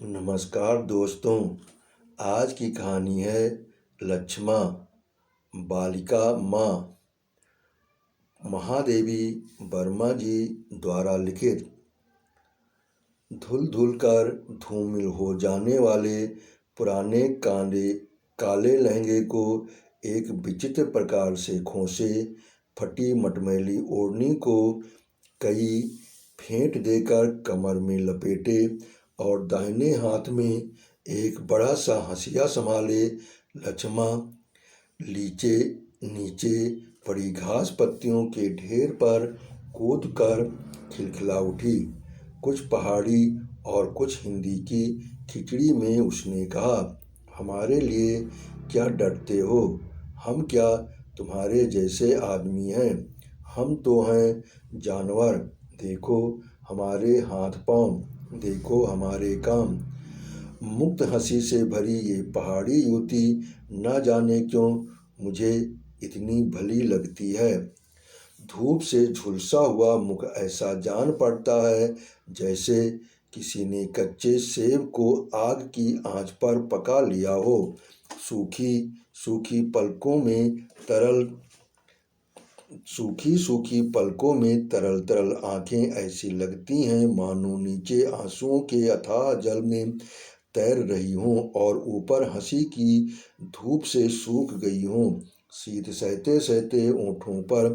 नमस्कार दोस्तों। आज की कहानी है लक्ष्मा बालिका माँ महादेवी वर्मा जी द्वारा लिखित। धुल धुल कर धूमिल हो जाने वाले पुराने काले लहंगे को एक विचित्र प्रकार से खोसे फटी मटमैली ओढ़नी को कई फेंट देकर कमर में लपेटे और दाहिने हाथ में एक बड़ा सा हंसिया संभाले लक्ष्मा नीचे नीचे पड़ी घास पत्तियों के ढेर पर कूद कर खिलखिला उठी। कुछ पहाड़ी और कुछ हिंदी की खिचड़ी में उसने कहा, हमारे लिए क्या डरते हो? हम क्या तुम्हारे जैसे आदमी हैं? हम तो हैं जानवर। देखो हमारे हाथ पांव, देखो हमारे काम। मुक्त हंसी से भरी ये पहाड़ी युवती न जाने क्यों मुझे इतनी भली लगती है। धूप से झुलसा हुआ मुख ऐसा जान पड़ता है जैसे किसी ने कच्चे सेब को आग की आंच पर पका लिया हो। सूखी सूखी पलकों में तरल तरल आंखें ऐसी लगती हैं मानो नीचे आंसुओं के अथाह जल में तैर रही हों और ऊपर हंसी की धूप से सूख गई हों। शीत सहते सहते ओंठों पर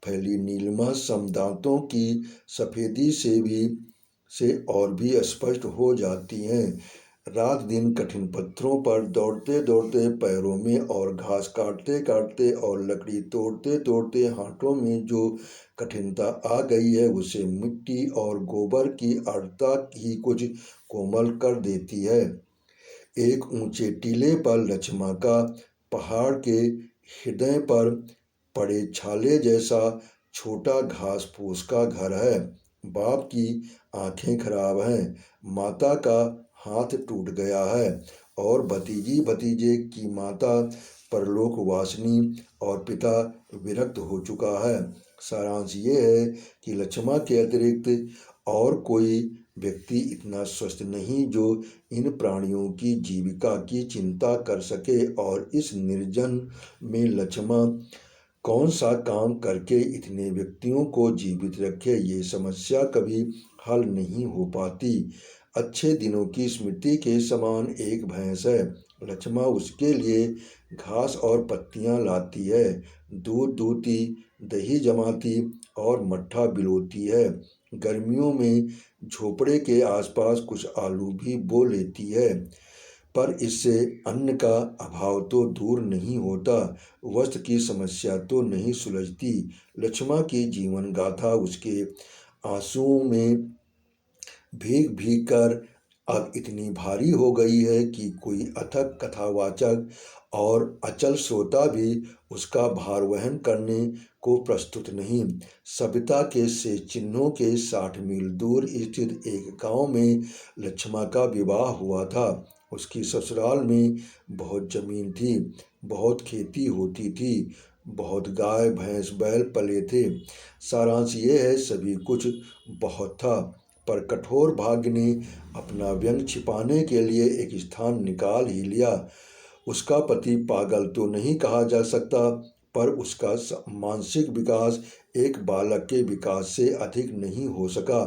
फैली नीलिमा समदांतों की सफेदी से और भी स्पष्ट हो जाती हैं। रात दिन कठिन पत्थरों पर दौड़ते दौड़ते पैरों में और घास काटते काटते और लकड़ी तोड़ते तोड़ते हाथों में जो कठिनता आ गई है उसे मिट्टी और गोबर की आर्द्रता ही कुछ कोमल कर देती है। एक ऊंचे टीले पर लक्ष्मा का पहाड़ के हृदय पर पड़े छाले जैसा छोटा घास फूस का घर है। बाप की आंखें खराब हैं, माता का हाथ टूट गया है और भतीजे की माता परलोक वासिनी और पिता विरक्त हो चुका है। सारांश ये है कि लक्ष्मा के अतिरिक्त और कोई व्यक्ति इतना स्वस्थ नहीं जो इन प्राणियों की जीविका की चिंता कर सके और इस निर्जन में लक्ष्मा कौन सा काम करके इतने व्यक्तियों को जीवित रखे, ये समस्या कभी हल नहीं हो पाती। अच्छे दिनों की स्मृति के समान एक भैंस है। लक्ष्मा उसके लिए घास और पत्तियां लाती है, दूध दूहती, दही जमाती और मट्ठा बिलोती है। गर्मियों में झोपड़े के आसपास कुछ आलू भी बो लेती है, पर इससे अन्न का अभाव तो दूर नहीं होता, वस्त्र की समस्या तो नहीं सुलझती। लक्ष्मा की जीवन गाथा उसके आंसुओं में भीग भीग कर अब इतनी भारी हो गई है कि कोई अथक कथावाचक और अचल श्रोता भी उसका भार वहन करने को प्रस्तुत नहीं। सभ्यता के से चिन्हों के 60 मील दूर स्थित एक गांव में लक्ष्मा का विवाह हुआ था। उसकी ससुराल में बहुत जमीन थी, बहुत खेती होती थी, बहुत गाय भैंस बैल पले थे। सारांश ये है, सभी कुछ बहुत था, पर कठोर भाग्य ने अपना व्यंग छिपाने के लिए एक स्थान निकाल ही लिया। उसका पति पागल तो नहीं कहा जा सकता, पर उसका मानसिक विकास एक बालक के विकास से अधिक नहीं हो सका।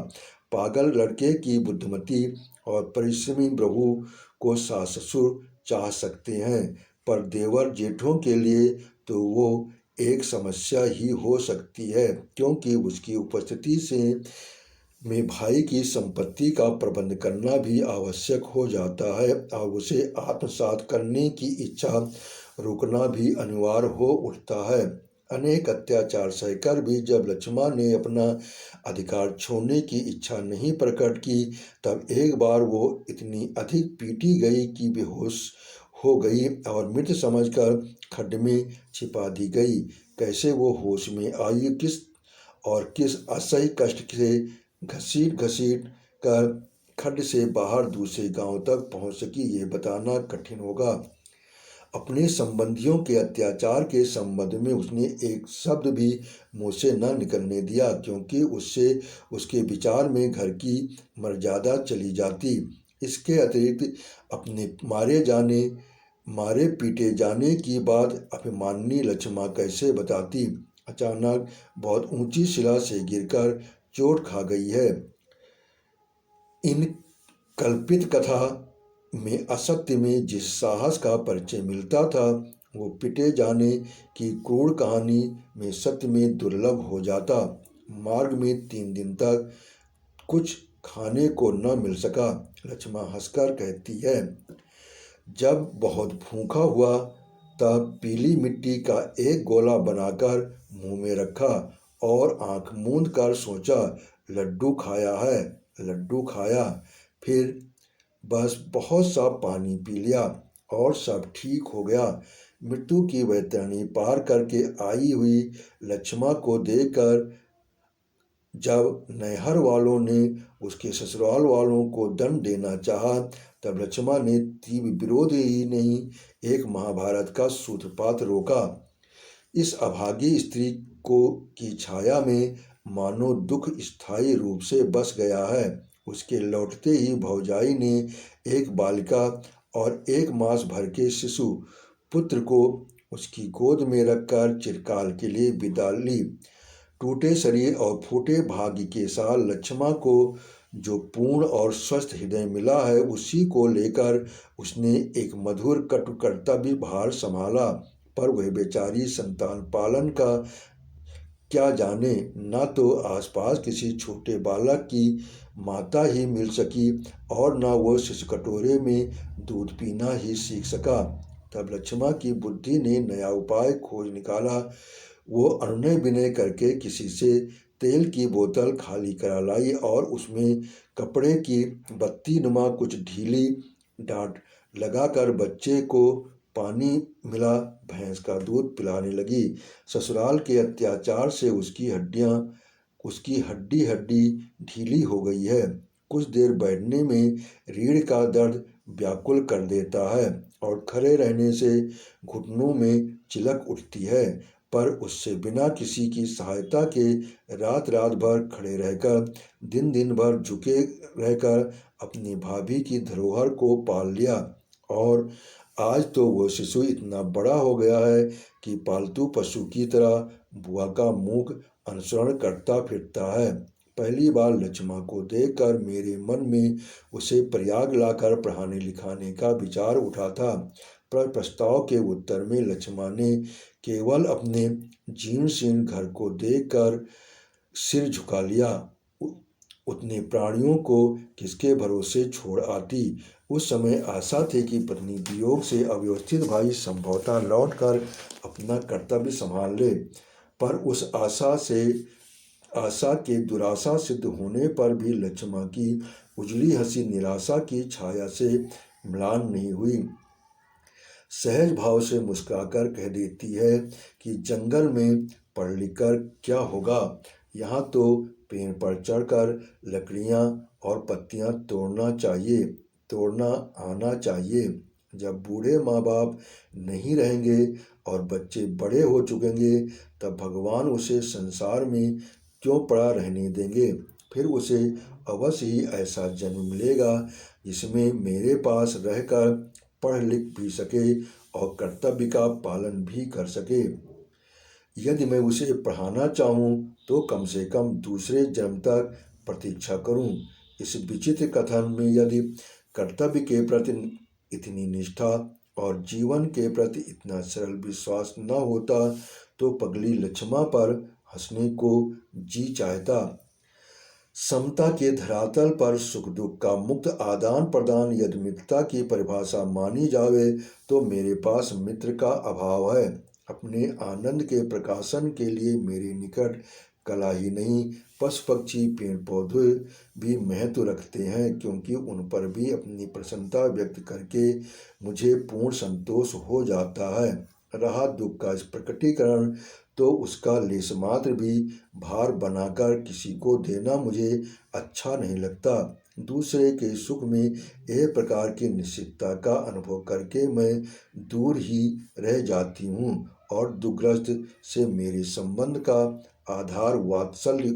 पागल लड़के की बुद्धिमती और परिश्रमी बहू को सास ससुर चाह सकते हैं, पर देवर जेठों के लिए तो वो एक समस्या ही हो सकती है, क्योंकि उसकी उपस्थिति में भाई की संपत्ति का प्रबंध करना भी आवश्यक हो जाता है और उसे आत्मसात करने की इच्छा रोकना भी अनिवार्य हो उठता है। अनेक अत्याचार सहकर भी जब लक्ष्मा ने अपना अधिकार छोड़ने की इच्छा नहीं प्रकट की, तब एक बार वो इतनी अधिक पीटी गई कि बेहोश हो गई और मृत समझकर खड्ड में छिपा दी गई। कैसे वो होश में आई, किस असह्य कष्ट से घसीट घसीट कर खड्ड से बाहर दूसरे गांव तक पहुंच सकी, ये बताना कठिन होगा। अपने संबंधियों के अत्याचार के संबंध में उसने एक शब्द भी मुंह से न निकलने दिया, क्योंकि उससे उसके विचार में घर की मर्यादा चली जाती। इसके अतिरिक्त अपने मारे पीटे जाने की बात अभिमानिनी लक्ष्मा कैसे बताती। अचानक बहुत ऊंची शिला से गिरकर चोट खा गई है। इन कल्पित कथा में असत्य में जिस साहस का परिचय मिलता था, वो पिटे जाने की क्रूर कहानी में सत्य में दुर्लभ हो जाता। मार्ग में 3 दिन तक कुछ खाने को न मिल सका। लक्ष्मा हंसकर कहती है, जब बहुत भूखा हुआ तब पीली मिट्टी का एक गोला बनाकर मुंह में रखा और आंख मूंद कर सोचा, लड्डू खाया है, लड्डू खाया। फिर बस बहुत सा पानी पी लिया और सब ठीक हो गया। मृत्यु की वैतरणी पार करके आई हुई लक्ष्मा को देखकर जब नैहर वालों ने उसके ससुराल वालों को दंड देना चाहा, तब लक्ष्मा ने तीव्र विरोध ही नहीं, एक महाभारत का सूत्रपात रोका। इस अभागी स्त्री को की छाया में मानो दुख स्थायी रूप से बस गया है। उसके लौटते ही भौजाई ने एक बालिका और 1 मास भर के शिशु पुत्र को उसकी गोद में रखकर चिरकाल के लिए विदा ली। टूटे शरीर और फूटे भाग्य के साथ लक्ष्मा को जो पूर्ण और स्वस्थ हृदय मिला है, उसी को लेकर उसने एक मधुर कटु कर्तव्य भार संभाला। पर वह बेचारी संतान पालन का क्या जाने, न तो आसपास किसी छोटे बालक की माता ही मिल सकी और न वो शिशु कटोरे में दूध पीना ही सीख सका। तब लक्ष्मा की बुद्धि ने नया उपाय खोज निकाला। वो अनुनय विनय करके किसी से तेल की बोतल खाली करा लाई और उसमें कपड़े की बत्ती नुमा कुछ ढीली डांट लगाकर बच्चे को पानी मिला भैंस का दूध पिलाने लगी। ससुराल के अत्याचार से उसकी हड्डी हड्डी ढीली हो गई है। कुछ देर बैठने में रीढ़ का दर्द व्याकुल कर देता है और खड़े रहने से घुटनों में चिलक उठती है। पर उससे बिना किसी की सहायता के रात रात भर खड़े रहकर, दिन दिन भर झुके रहकर अपनी भाभी की धरोहर को पाल लिया। और आज तो वो शिशु इतना बड़ा हो गया है कि पालतू पशु की तरह बुआ का मूक अनुसरण करता फिरता है। पहली बार लक्ष्मा को देखकर मेरे मन में उसे प्रयाग लाकर पढ़ाने लिखाने का विचार उठा था, पर प्रस्ताव के उत्तर में लक्ष्मा ने केवल अपने जीर्ण शीर्ण घर को देखकर सिर झुका लिया। उतने प्राणियों को किसके भरोसे छोड़ आती। उस समय आशा थी कि पत्नी वियोग से अव्यवस्थित भाई संभवतः लौटकर अपना कर्तव्य संभाल ले, पर उस आशा के दुराशा सिद्ध होने पर भी लक्ष्मा की उजली हंसी निराशा की छाया से म्लान नहीं हुई। सहज भाव से मुस्कुराकर कह देती है कि जंगल में पढ़ लिख कर क्या होगा, यहाँ तो पेड़ पर चढ़कर लकड़ियाँ और पत्तियाँ तोड़ना आना चाहिए। जब बूढ़े माँ बाप नहीं रहेंगे और बच्चे बड़े हो चुकेंगे, तब भगवान उसे संसार में क्यों पड़ा रहने देंगे। फिर उसे अवश्य ही ऐसा जन्म मिलेगा जिसमें मेरे पास रहकर पढ़ लिख भी सके और कर्तव्य का पालन भी कर सके। यदि मैं उसे पढ़ाना चाहूँ तो कम से कम दूसरे जन्म तक प्रतीक्षा करूँ। इस विचित्र कथन में यदि कर्तव्य के प्रति इतनी निष्ठा और जीवन के प्रति इतना सरल विश्वास न होता तो पगली लक्ष्मा पर हंसने को जी चाहता। समता के धरातल पर सुख दुख का मुक्त आदान प्रदान यदि मित्रता की परिभाषा मानी जावे तो मेरे पास मित्र का अभाव है। अपने आनंद के प्रकाशन के लिए मेरे निकट कला ही नहीं, पशु पक्षी पेड़ पौधे भी महत्व रखते हैं, क्योंकि उन पर भी अपनी प्रसन्नता व्यक्त करके मुझे पूर्ण संतोष हो जाता है। रहा दुख का प्रकटीकरण, तो उसका लेश मात्र भी भार बनाकर किसी को देना मुझे अच्छा नहीं लगता। दूसरे के सुख में एक प्रकार की निश्चितता का अनुभव करके मैं दूर ही रह जाती हूँ और दुर्ग्रस्त से मेरे संबंध का आधार वात्सल्य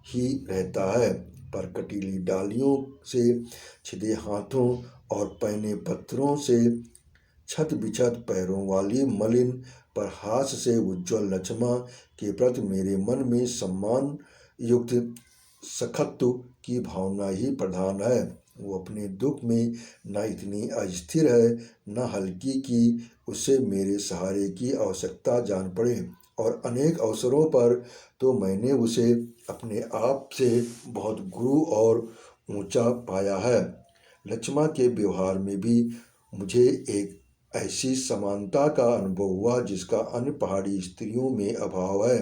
ही रहता है। पर कटीली डालियों से छिदे हाथों और पैने पत्थरों से छत बिछत पैरों वाली मलिन पर हास से उज्ज्वल लक्ष्मा के प्रति मेरे मन में सम्मान युक्त सखत्व की भावना ही प्रधान है। वो अपने दुख में न इतनी अस्थिर है, न हल्की की उसे मेरे सहारे की आवश्यकता जान पड़े। और अनेक अवसरों पर तो मैंने उसे अपने आप से बहुत गुरु और ऊंचा पाया है। लक्ष्मा के व्यवहार में भी मुझे एक ऐसी समानता का अनुभव हुआ जिसका अन्य पहाड़ी स्त्रियों में अभाव है।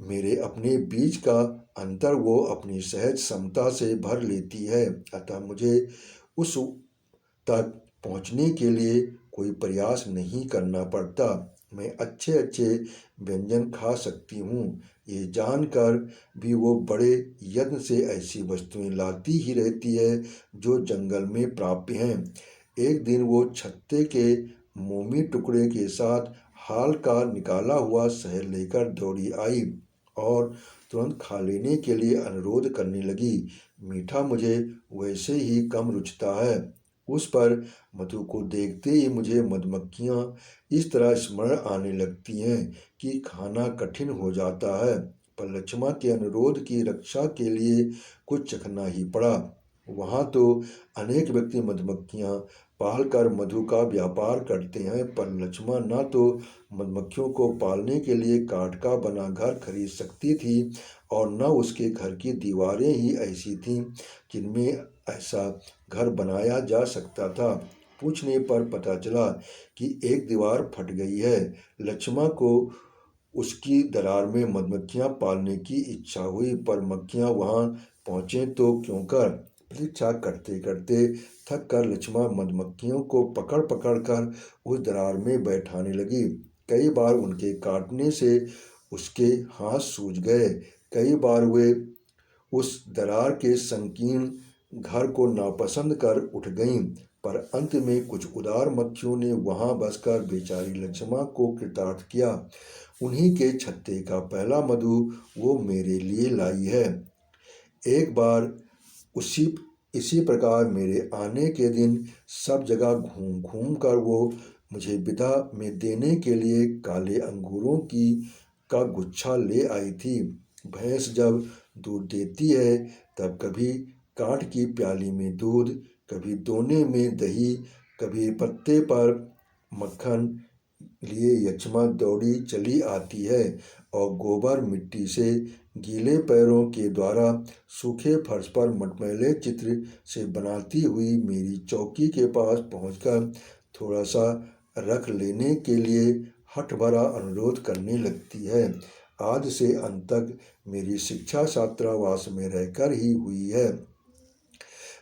मेरे अपने बीच का अंतर वो अपनी सहज समता से भर लेती है, अतः मुझे उस तक पहुंचने के लिए कोई प्रयास नहीं करना पड़ता। मैं अच्छे अच्छे व्यंजन खा सकती हूँ, ये जानकर भी वो बड़े यत्न से ऐसी वस्तुएं लाती ही रहती है जो जंगल में प्राप्य हैं। एक दिन वो छत्ते के मोमी टुकड़े के साथ हाल का निकाला हुआ शहद लेकर दौड़ी आई और तुरंत खा लेने के लिए अनुरोध करने लगी। मीठा मुझे वैसे ही कम रुचता है। उस पर मधु को देखते ही मुझे मधुमक्खियाँ इस तरह स्मरण आने लगती हैं कि खाना कठिन हो जाता है, पर लक्ष्मा के अनुरोध की रक्षा के लिए कुछ चखना ही पड़ा। वहाँ तो अनेक व्यक्ति मधुमक्खियाँ पालकर मधु का व्यापार करते हैं, पर लक्ष्मा न तो मधुमक्खियों को पालने के लिए काठ का बना घर खरीद सकती थी और न उसके घर की दीवारें ही ऐसी थीं जिनमें ऐसा घर बनाया जा सकता था। पूछने पर पता चला कि एक दीवार फट गई है। लक्ष्मा को उसकी दरार में मधुमक्खियाँ पालने की इच्छा हुई, पर मक्खियाँ वहाँ पहुँचे तो क्यों कर। प्रतीक्षा करते करते थक कर लक्ष्मा मधुमक्खियों को पकड़ पकड़ कर उस दरार में बैठाने लगी। कई बार उनके काटने से उसके हाथ सूज गए, कई बार वे उस दरार के संकीर्ण घर को नापसंद कर उठ गईं, पर अंत में कुछ उदार मक्खियों ने वहां बसकर बेचारी लक्ष्मा को कृतार्थ किया। उन्हीं के छत्ते का पहला मधु वो मेरे लिए लाई है। एक बार उसी इसी प्रकार मेरे आने के दिन सब जगह घूम घूम कर वो मुझे विदा में देने के लिए काले अंगूरों की का गुच्छा ले आई थी। भैंस जब दूध देती है तब कभी काठ की प्याली में दूध, कभी दोने में दही, कभी पत्ते पर मक्खन लिए यक्ष्मा दौड़ी चली आती है और गोबर मिट्टी से गीले पैरों के द्वारा सूखे फर्श पर मटमैले चित्र से बनाती हुई मेरी चौकी के पास पहुंचकर थोड़ा सा रख लेने के लिए हठ भरा अनुरोध करने लगती है। आदि से अंत तक मेरी शिक्षा छात्रावास में रहकर ही हुई है।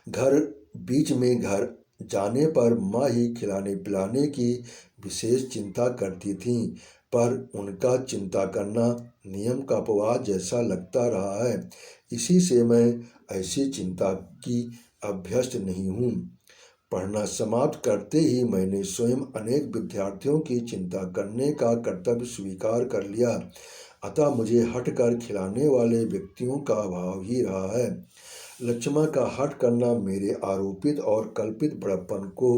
घर बीच में घर जाने पर माँ ही खिलाने पिलाने की विशेष चिंता करती थीं, पर उनका चिंता करना नियम का अपवाद जैसा लगता रहा है। इसी से मैं ऐसी चिंता की अभ्यस्त नहीं हूँ। पढ़ना समाप्त करते ही मैंने स्वयं अनेक विद्यार्थियों की चिंता करने का कर्तव्य स्वीकार कर लिया, अतः मुझे हटकर खिलाने वाले व्यक्तियों का अभाव ही रहा है। लक्ष्मा का हट करना मेरे आरोपित और कल्पित बड़प्पन को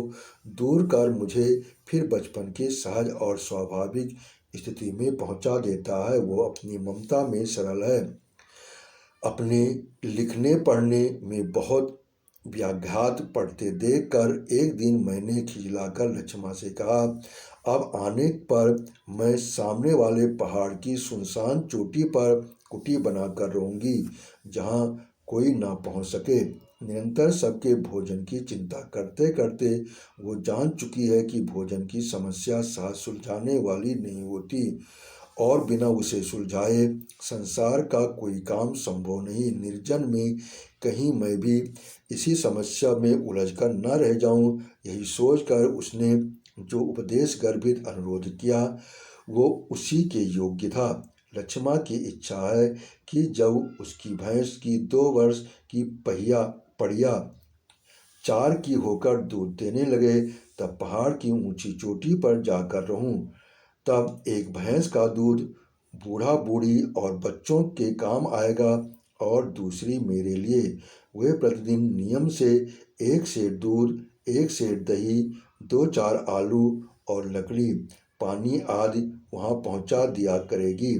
दूर कर मुझे फिर बचपन के सहज और स्वाभाविक स्थिति में पहुंचा देता है। वो अपनी ममता में सरल है। अपने लिखने पढ़ने में बहुत व्याघात पढ़ते देखकर एक दिन मैंने खिजलाकर लक्ष्मा से कहा, अब आने पर मैं सामने वाले पहाड़ की सुनसान चोटी पर कुटी बनाकर रहूंगी जहाँ कोई ना पहुँच सके। निरंतर सबके भोजन की चिंता करते करते वो जान चुकी है कि भोजन की समस्या सहज सुलझाने वाली नहीं होती और बिना उसे सुलझाए संसार का कोई काम संभव नहीं। निर्जन में कहीं मैं भी इसी समस्या में उलझकर न रह जाऊं, यही सोचकर उसने जो उपदेश गर्भित अनुरोध किया वो उसी के योग्य था। लक्ष्मा की इच्छा है कि जब उसकी भैंस की 2 वर्ष की पड़िया 4 की होकर दूध देने लगे तब पहाड़ की ऊंची चोटी पर जाकर रहूं। तब एक भैंस का दूध बूढ़ा बूढ़ी और बच्चों के काम आएगा और दूसरी मेरे लिए। वे प्रतिदिन नियम से 1 सेर दूध, 1 सेर दही, 2-4 आलू और लकड़ी, पानी आदि वहाँ पहुँचा दिया करेगी।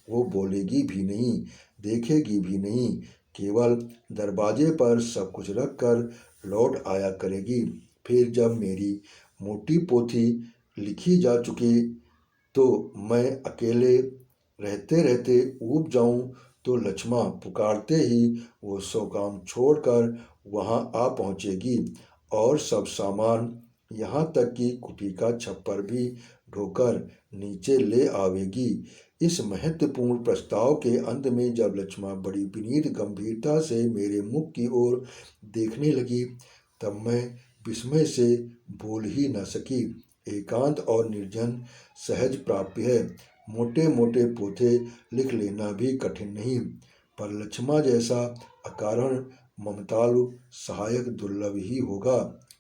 वो बोलेगी भी नहीं, देखेगी भी नहीं, केवल दरवाजे पर सब कुछ रख कर लौट आया करेगी। फिर जब मेरी मोटी पोथी लिखी जा चुकी तो मैं अकेले रहते रहते ऊब जाऊं तो लक्ष्मा पुकारते ही वो सौ काम छोड़कर वहां आ पहुंचेगी और सब सामान, यहाँ तक कि कुटी का छप्पर भी ढोकर नीचे ले आवेगी। इस महत्वपूर्ण प्रस्ताव के अंत में जब लक्ष्मा बड़ी विनीत गंभीरता से मेरे मुख की ओर देखने लगी, तब मैं विस्मय से बोल ही न सकी। एकांत और निर्जन सहज प्राप्य है, मोटे मोटे पोथे लिख लेना भी कठिन नहीं, पर लक्ष्मा जैसा अकारण ममतालु सहायक दुर्लभ ही होगा।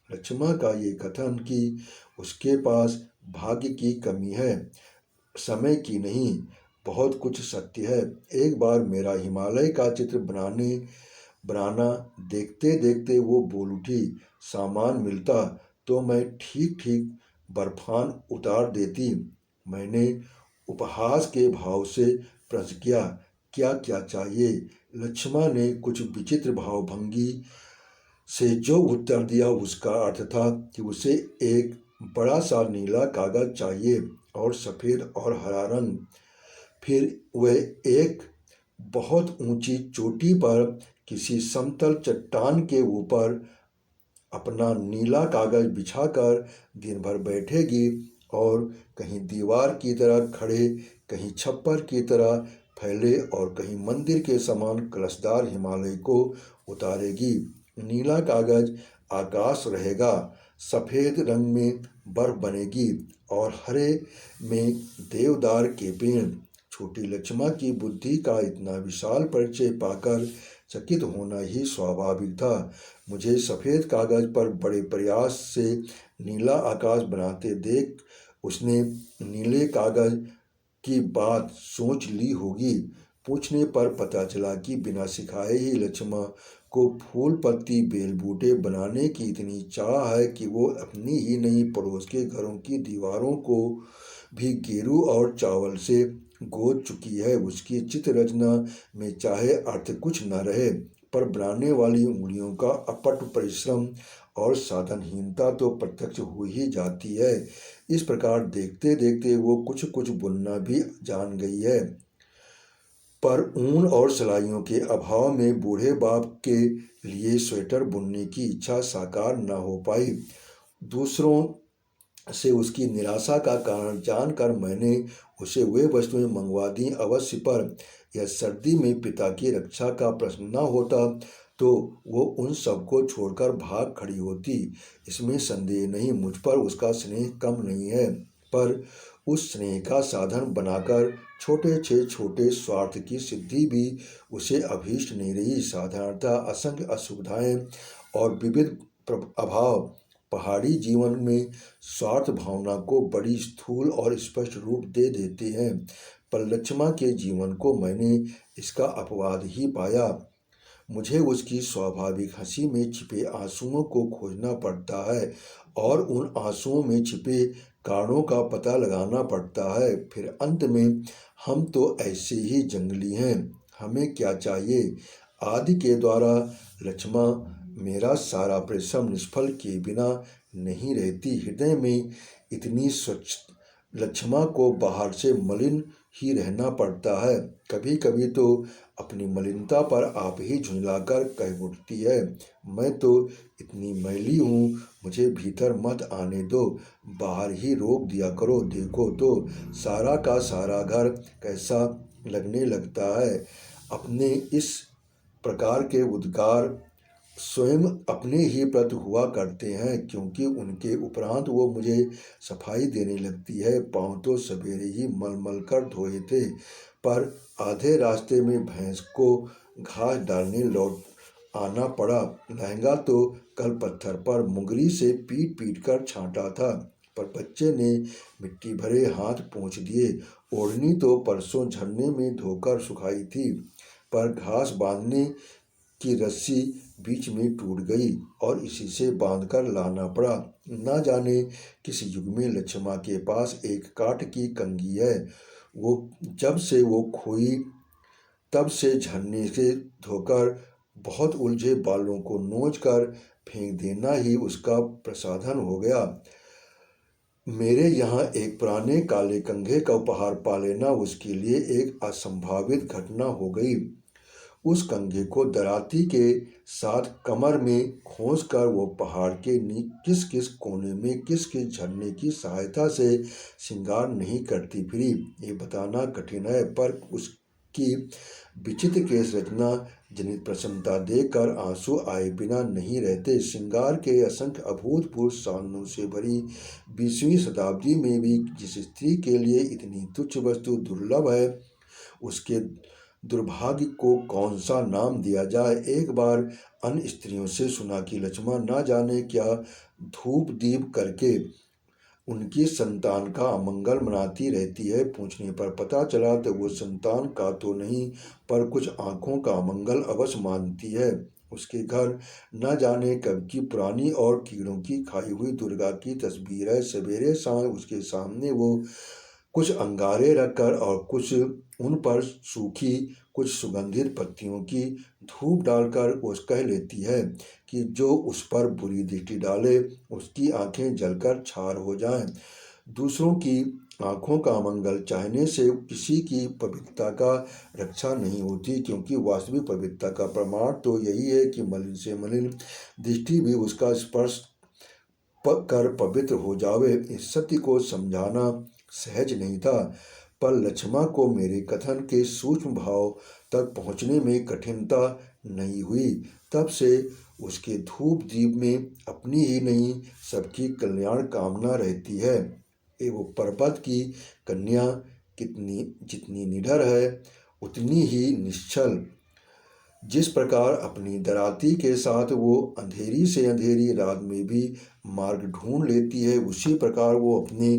लक्ष्मा का ये कथन कि उसके पास भाग्य की कमी है, समय की नहीं, बहुत कुछ सत्य है। एक बार मेरा हिमालय का चित्र बनाना देखते देखते वो बोल उठी, सामान मिलता तो मैं ठीक ठीक बर्फान उतार देती। मैंने उपहास के भाव से प्रश्न किया, क्या क्या चाहिए? लक्ष्मा ने कुछ विचित्र भावभंगी से जो उत्तर दिया उसका अर्थ था कि उसे एक बड़ा सा नीला कागज चाहिए और सफ़ेद और हरा रंग। फिर वह एक बहुत ऊंची चोटी पर किसी समतल चट्टान के ऊपर अपना नीला कागज बिछाकर दिन भर बैठेगी और कहीं दीवार की तरह खड़े, कहीं छप्पर की तरह फैले और कहीं मंदिर के समान कलशदार हिमालय को उतारेगी। नीला कागज आकाश रहेगा, सफ़ेद रंग में बर्फ बनेगी और हरे में देवदार के पेड़। छोटी लक्ष्मा की बुद्धि का इतना विशाल परिचय पाकर चकित होना ही स्वाभाविक था। मुझे सफ़ेद कागज पर बड़े प्रयास से नीला आकाश बनाते देख उसने नीले कागज की बात सोच ली होगी। पूछने पर पता चला कि बिना सिखाए ही लक्ष्मा को फूल पत्ती बेल बूटे बनाने की इतनी चाह है कि वो अपनी ही नहीं पड़ोस के घरों की दीवारों को भी गेरू और चावल से गोद चुकी है। उसकी चित्र रचना में चाहे अर्थ कुछ न रहे, पर बनाने वाली उंगलियों का अपट परिश्रम और साधनहीनता तो प्रत्यक्ष हो ही जाती है। इस प्रकार देखते देखते वो कुछ कुछ बुनना भी जान गई है, पर ऊन और सिलाइयों के अभाव में बूढ़े बाप के लिए स्वेटर बुनने की इच्छा साकार न हो पाई। दूसरों से उसकी निराशा का कारण जानकर मैंने उसे वे वस्तुएं मंगवा दी अवश्य, पर यह सर्दी में पिता की रक्षा का प्रश्न न होता तो वो उन सबको छोड़कर भाग खड़ी होती। इसमें संदेह नहीं, मुझ पर उसका स्नेह कम नहीं है, पर उस स्नेह का साधन बनाकर छोटे से छोटे स्वार्थ की सिद्धि भी उसे अभीष्ट नहीं रही। साधारणतः असंख्य असुविधाएं और विविध अभाव पहाड़ी जीवन में स्वार्थ भावना को बड़ी स्थूल और स्पष्ट रूप दे देते हैं, पर लक्ष्मा के जीवन को मैंने इसका अपवाद ही पाया। मुझे उसकी स्वाभाविक हंसी में छिपे आंसुओं को खोजना पड़ता है और उन आंसुओं में छिपे कारणों का पता लगाना पड़ता है। फिर अंत में हम तो ऐसे ही जंगली हैं, हमें क्या चाहिए? आदि के द्वारा लक्ष्मा मेरा सारा परिश्रम निष्फल किए बिना नहीं रहती। हृदय में इतनी स्वच्छ लक्ष्मा को बाहर से मलिन ही रहना पड़ता है। कभी कभी तो अपनी मलिनता पर आप ही झुंझलाकर कह उठती है, मैं तो इतनी मैली हूँ, मुझे भीतर मत आने दो, बाहर ही रोक दिया करो। देखो तो सारा का सारा घर कैसा लगने लगता है। अपने इस प्रकार के उद्गार स्वयं अपने ही प्रति हुआ करते हैं, क्योंकि उनके उपरांत वो मुझे सफाई देने लगती है। पाँव तो सवेरे ही मल मल कर धोए थे, पर आधे रास्ते में भैंस को घास डालने लौट आना पड़ा। लहंगा तो कल पत्थर पर मुंगरी से पीट पीट कर छांटा था, पर बच्चे ने मिट्टी भरे हाथ पोंछ दिए। ओढ़नी तो परसों झरने में धोकर सुखाई थी, पर घास बांधने की रस्सी बीच में टूट गई और इसी से बांधकर लाना पड़ा। न जाने किस युग में लक्ष्मा के पास एक काठ की कंघी है। वो जब से वो खोई तब से झरने से धोकर बहुत उलझे बालों को नोच कर फेंक देना ही उसका प्रसाधन हो गया। मेरे यहाँ एक पुराने काले कंघे का उपहार पा लेना उसके लिए एक असंभावित घटना हो गई। उस कंघे को दराती के साथ कमर में खोस कर वो पहाड़ के किस किस कोने में किस किस झरने की सहायता से श्रृंगार नहीं करती फिरी, ये बताना कठिन है। पर उसकी विचित्र केश रचना जनित प्रसन्नता देखकर आंसू आए बिना नहीं रहते। श्रृंगार के असंख्य अभूतपूर्व साधनों से भरी 20वीं शताब्दी में भी जिस स्त्री के लिए इतनी तुच्छ वस्तु दुर्लभ है, उसके दुर्भाग्य को कौन सा नाम दिया जाए। एक बार अन्य स्त्रियों से सुना कि लक्ष्मा न जाने क्या धूप दीप करके उनकी संतान का अमंगल मनाती रहती है। पूछने पर पता चला तो वो संतान का तो नहीं पर कुछ आँखों का अमंगल अवश्य मानती है। उसके घर न जाने कब की पुरानी और कीड़ों की खाई हुई दुर्गा की तस्वीर है। सवेरे शाम उसके सामने वो कुछ अंगारे रखकर और कुछ उन पर सूखी कुछ सुगंधित पत्तियों की धूप डालकर वो कह लेती है कि जो उस पर बुरी दृष्टि डाले उसकी आंखें जलकर छार हो जाएं। दूसरों की आंखों का अमंगल चाहने से किसी की पवित्रता का रक्षा नहीं होती, क्योंकि वास्तविक पवित्रता का प्रमाण तो यही है कि मलिन से मलिन दृष्टि भी उसका स्पर्श कर पवित्र हो जावे। इस सत्य को समझाना सहज नहीं था, पर लक्ष्मा को मेरे कथन के सूक्ष्म भाव तक पहुँचने में कठिनता नहीं हुई। तब से उसके धूप दीप में अपनी ही नहीं सबकी कल्याण कामना रहती है। एवं पर्वत की कन्या जितनी निडर है उतनी ही निश्चल। जिस प्रकार अपनी दराती के साथ वो अंधेरी से अंधेरी रात में भी मार्ग ढूंढ लेती है, उसी प्रकार वो अपने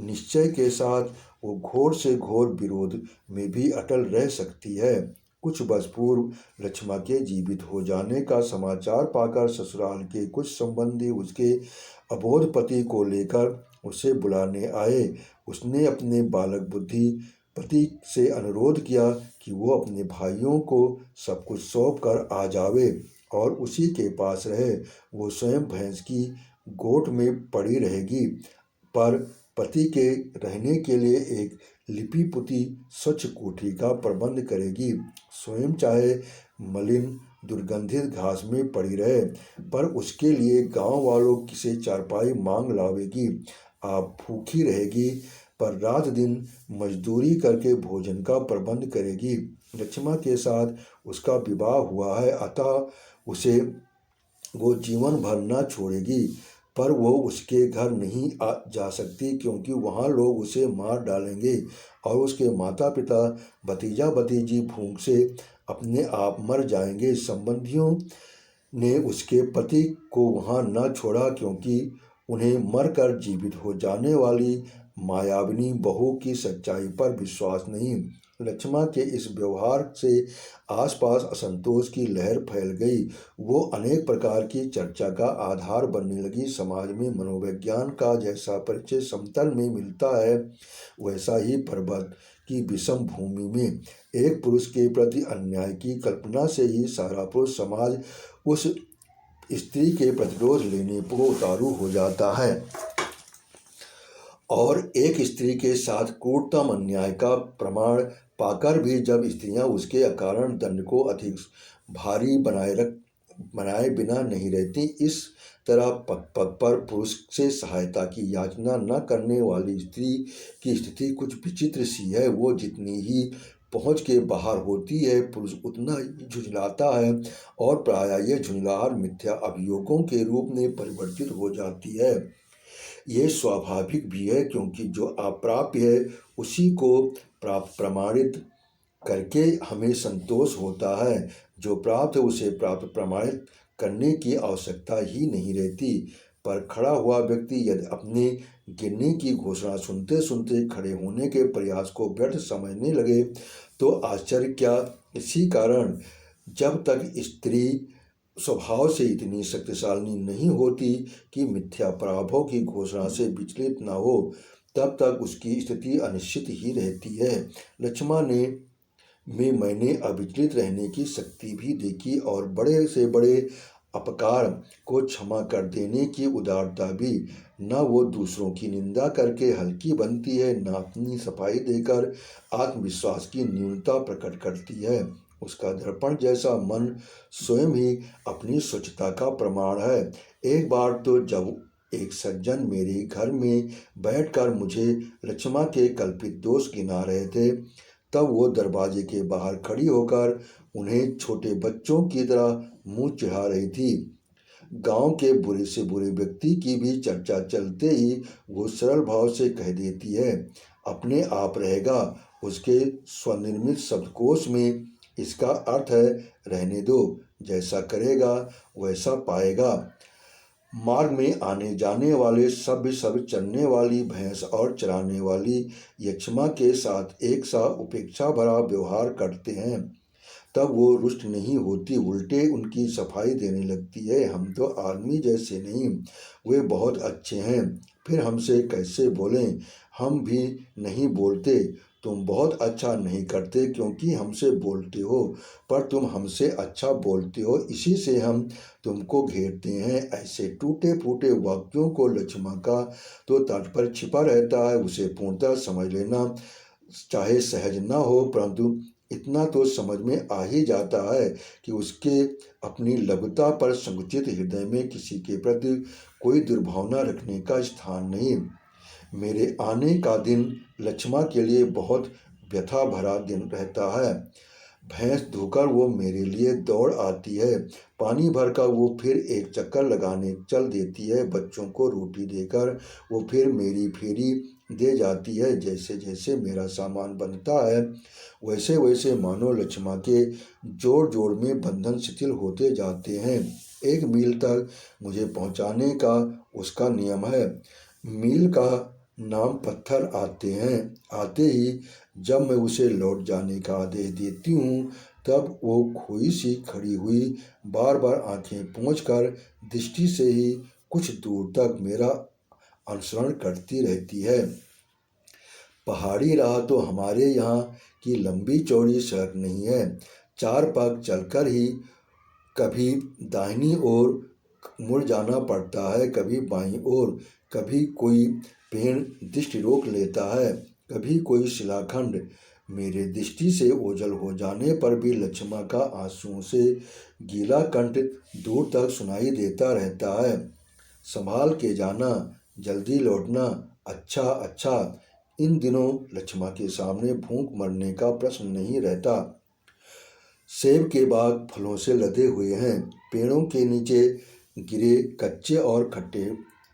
निश्चय के साथ वो घोर से घोर विरोध में भी अटल रह सकती है। कुछ वर्ष पूर्व लक्ष्मा के जीवित हो जाने का समाचार पाकर ससुराल के कुछ संबंधी उसके अबोध पति को लेकर उसे बुलाने आए। उसने अपने बालक बुद्धि पति से अनुरोध किया कि वो अपने भाइयों को सब कुछ सौंप कर आ जावे और उसी के पास रहे। वो स्वयं भैंस की गोट में पड़ी रहेगी, पर पति के रहने के लिए एक लिपि पुती स्वच्छ कोठरी का प्रबंध करेगी। स्वयं चाहे मलिन दुर्गंधित घास में पड़ी रहे, पर उसके लिए गांव वालों से चारपाई मांग लावेगी। आप भूखी रहेगी, पर रात दिन मजदूरी करके भोजन का प्रबंध करेगी। लक्ष्मा के साथ उसका विवाह हुआ है, अतः उसे वो जीवन भर न छोड़ेगी, पर वो उसके घर नहीं जा सकती, क्योंकि वहाँ लोग उसे मार डालेंगे और उसके माता पिता भतीजा भतीजी भूख से अपने आप मर जाएंगे। संबंधियों ने उसके पति को वहाँ न छोड़ा, क्योंकि उन्हें मरकर जीवित हो जाने वाली मायाविनी बहू की सच्चाई पर विश्वास नहीं। लक्ष्मा के इस व्यवहार से आसपास असंतोष की लहर फैल गई। वो अनेक प्रकार की चर्चा का आधार बनने लगी। समाज में मनोविज्ञान का जैसा परिचय समतल में मिलता है, वैसा ही पर्वत की विषम भूमि में एक पुरुष के प्रति अन्याय की कल्पना से ही सारा पुरुष समाज उस स्त्री के प्रतिरोध लेने को उतारू हो जाता है। और एक स्त्री के साथ क्रूरतम अन्याय का प्रमाण पाकर भी जब स्त्रियां उसके अकारण दंड को अधिक भारी बनाए बिना नहीं रहती, इस तरह पग पग पर पुरुष से सहायता की याचना न करने वाली स्त्री की स्थिति कुछ विचित्र सी है। वो जितनी ही पहुँच के बाहर होती है, पुरुष उतना ही झुंझलाता है और प्रायः यह झुंझलाहट मिथ्या अभियोगों के रूप में परिवर्तित हो जाती है। ये स्वाभाविक भी है, क्योंकि जो अप्राप्य है उसी को प्राप्त प्रमाणित करके हमें संतोष होता है। जो प्राप्त है उसे प्राप्त प्रमाणित करने की आवश्यकता ही नहीं रहती। पर खड़ा हुआ व्यक्ति यदि अपने गिरने की घोषणा सुनते सुनते खड़े होने के प्रयास को व्यर्थ समझने लगे तो आश्चर्य क्या, इसी कारण जब तक स्त्री स्वभाव से इतनी शक्तिशाली नहीं होती कि मिथ्या पराभव की घोषणा से विचलित न हो, तब तक उसकी स्थिति अनिश्चित ही रहती है। लक्ष्मा ने में मैंने अविचलित रहने की शक्ति भी देखी और बड़े से बड़े अपकार को क्षमा कर देने की उदारता भी। न वो दूसरों की निंदा करके हल्की बनती है, न अपनी सफाई देकर आत्मविश्वास की न्यूनता प्रकट करती है। उसका दर्पण जैसा मन स्वयं ही अपनी स्वच्छता का प्रमाण है। एक बार तो जब एक सज्जन मेरे घर में बैठकर मुझे लक्ष्मा के कल्पित दोष गिना रहे थे, तब वो दरवाजे के बाहर खड़ी होकर उन्हें छोटे बच्चों की तरह मुंह चिढ़ा रही थी। गांव के बुरे से बुरे व्यक्ति की भी चर्चा चलते ही वो सरल भाव से कह देती है, अपने आप रहेगा। उसके स्वनिर्मित शब्दकोश में इसका अर्थ है, रहने दो, जैसा करेगा वैसा पाएगा। मार्ग में आने जाने वाले सब चरने वाली भैंस और चराने वाली यक्षमा के साथ एक सा उपेक्षा भरा व्यवहार करते हैं, तब वो रुष्ट नहीं होती, उल्टे उनकी सफाई देने लगती है। हम तो आदमी जैसे नहीं, वे बहुत अच्छे हैं, फिर हमसे कैसे बोलें? हम भी नहीं बोलते। तुम बहुत अच्छा नहीं करते क्योंकि हमसे बोलते हो, पर तुम हमसे अच्छा बोलते हो, इसी से हम तुमको घेरते हैं। ऐसे टूटे फूटे वाक्यों को लक्ष्मा का तो तात्पर्य छिपा रहता है, उसे पूर्णतः समझ लेना चाहे सहज न हो, परंतु इतना तो समझ में आ ही जाता है कि उसके अपनी लघुता पर संकुचित हृदय में किसी के प्रति कोई दुर्भावना रखने का स्थान नहीं। मेरे आने का दिन लक्ष्मा के लिए बहुत व्यथा भरा दिन रहता है। भैंस धोकर वो मेरे लिए दौड़ आती है, पानी भरकर वो फिर एक चक्कर लगाने चल देती है, बच्चों को रोटी देकर वो फिर मेरी फेरी दे जाती है। जैसे जैसे मेरा सामान बनता है, वैसे वैसे मानो लक्ष्मा के जोड़ जोड़ में बंधन शिथिल होते जाते हैं। 1 मील तक मुझे पहुंचाने का उसका नियम है। मील का नाम पत्थर आते हैं। आते ही जब मैं उसे लौट जाने का आदेश देती हूँ, तब वो खोई सी खड़ी हुई बार बार आंखें पोंछकर दृष्टि से ही कुछ दूर तक मेरा अनुसरण करती रहती है। पहाड़ी राह तो हमारे यहाँ की लंबी चौड़ी सड़क नहीं है। 4 पग चलकर ही कभी दाहिनी ओर मुड़ जाना पड़ता है, कभी बाईं ओर। कभी कोई पेड़ दृष्टि रोक लेता है, कभी कोई शिलाखंड। मेरे दृष्टि से ओझल हो जाने पर भी लक्ष्मा का आंसुओं से गीला कंठ दूर तक सुनाई देता रहता है, संभाल के जाना, जल्दी लौटना, अच्छा अच्छा। इन दिनों लक्ष्मा के सामने भूख मरने का प्रश्न नहीं रहता। सेब के बाग फलों से लदे हुए हैं, पेड़ों के नीचे गिरे कच्चे और खट्टे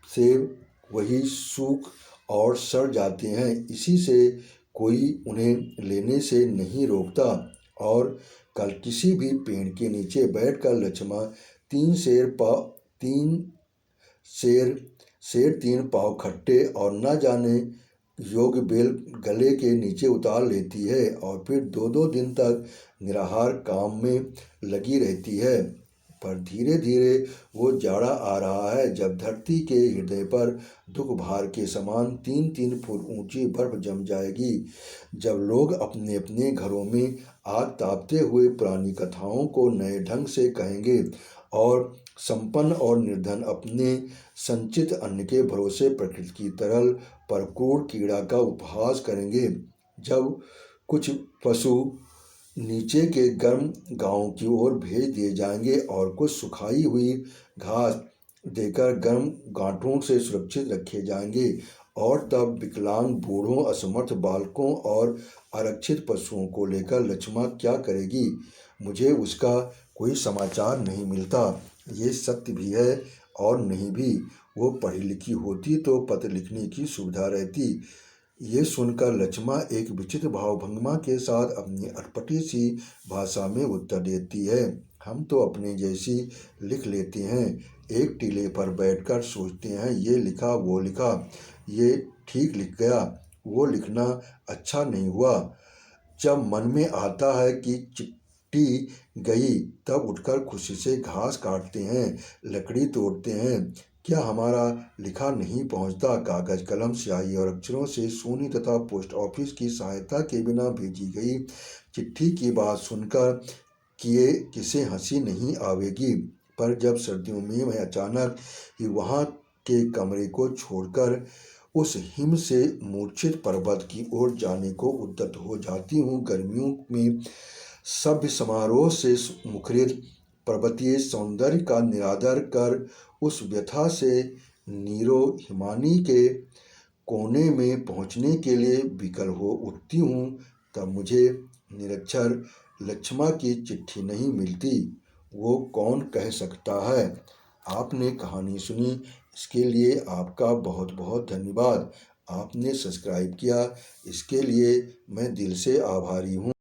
सेब वही सूख और सड़ जाते हैं, इसी से कोई उन्हें लेने से नहीं रोकता। और कल किसी भी पेड़ के नीचे बैठकर लक्ष्मा 3 सेर 3 पाव खट्टे और न जाने योग्य बेल गले के नीचे उतार लेती है और फिर 2-2 दिन तक निराहार काम में लगी रहती है। पर धीरे धीरे वो जाड़ा आ रहा है, जब धरती के हृदय पर दुख भार के समान 3-3 फुट ऊंची बर्फ जम जाएगी, जब लोग अपने अपने घरों में आग तापते हुए पुरानी कथाओं को नए ढंग से कहेंगे और संपन्न और निर्धन अपने संचित अन्न के भरोसे प्रकृति की तरल पर क्रूर कीड़ा का उपहास करेंगे, जब कुछ पशु नीचे के गर्म गांवों की ओर भेज दिए जाएंगे और कुछ सुखाई हुई घास देकर गर्म गांठों से सुरक्षित रखे जाएंगे, और तब विकलांग बूढ़ों, असमर्थ बालकों और आरक्षित पशुओं को लेकर लक्ष्मा क्या करेगी? मुझे उसका कोई समाचार नहीं मिलता। ये सत्य भी है और नहीं भी। वो पढ़ी लिखी होती तो पत्र लिखने की सुविधा रहती। ये सुनकर लक्ष्मा एक विचित्र भावभंगिमा के साथ अपनी अटपटी सी भाषा में उत्तर देती है, हम तो अपने जैसी लिख लेते हैं। एक टीले पर बैठकर सोचते हैं, ये लिखा वो लिखा, ये ठीक लिख गया, वो लिखना अच्छा नहीं हुआ। जब मन में आता है कि टी गई तब उठकर खुशी से घास काटते हैं, लकड़ी तोड़ते हैं। क्या हमारा लिखा नहीं पहुंचता? कागज, कलम, स्याही और अक्षरों से सूनी तथा पोस्ट ऑफिस की सहायता के बिना भेजी गई चिट्ठी की बात सुनकर किए किसे हंसी नहीं आवेगी। पर जब सर्दियों में मैं अचानक ही वहाँ के कमरे को छोड़कर उस हिम से मूर्छित पर्वत की ओर जाने को उद्यत हो जाती हूँ, गर्मियों में सभ्य समारोह से मुखरित पर्वतीय सौंदर्य का निरादर कर उस व्यथा से नीरो हिमानी के कोने में पहुंचने के लिए विकल हो उठती हूँ, तब मुझे निरक्षर लक्ष्मा की चिट्ठी नहीं मिलती। वो कौन कह सकता है? आपने कहानी सुनी, इसके लिए आपका बहुत बहुत धन्यवाद। आपने सब्सक्राइब किया, इसके लिए मैं दिल से आभारी हूँ।